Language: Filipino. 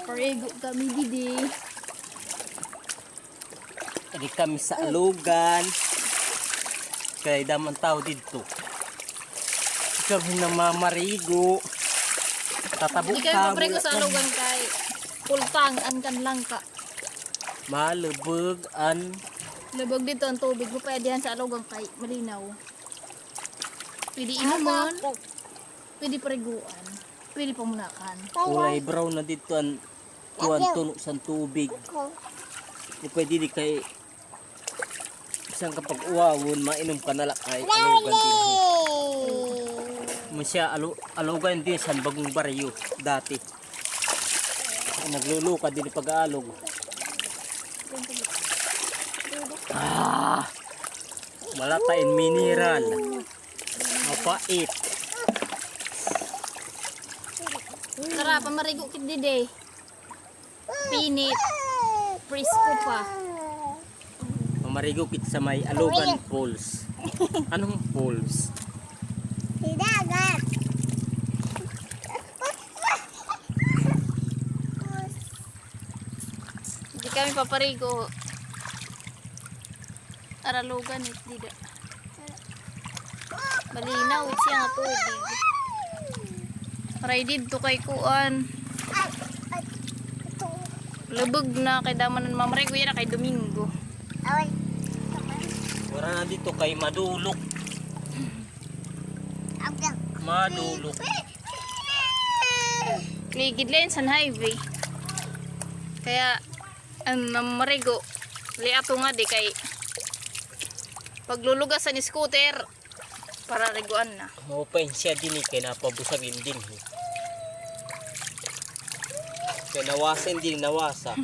Paparego kami didi. Jadi kami sa alugan. Kaya daman tao dito. Kami na mamarigo. Tatabok Hindi kayo paparego sa alugan kay pultangan kan lang ka. Malubog-an. Labog dito ang tubig mo pwede yan sa alugan kay malinaw. Pwede inuman. Pwede pariguan. Pwede pamunakan. Kulay brown na dito ang tuwan tunog sa tubig. Di pwede di kay isang kapag uwawon, mainom ka na lang ay alugan din. Masya alugan din sa bagong baryo dati. Nagluluka din pag-aalog. Malatain mineral. Mapait. Tara, pamarigo kit didi. Pinit. Frisco pa. Mamarigo kit sa may alugan falls. Anong falls? Dagat. Hindi kami paparigo. Aralugan it dida. Malinaw it siya nga tubig. Maray dito kay kuan. Lubog na kay damanan mamarigo yan kay Domingo. Wala na dito kay madulok. Madulok. Ligid lang sa highway. Kaya ang mamarigo liato nga di kay paglulugasan ni scooter para riguan na. Mapain siya din kay napabusagin din. Kaya nawasan din nawasa.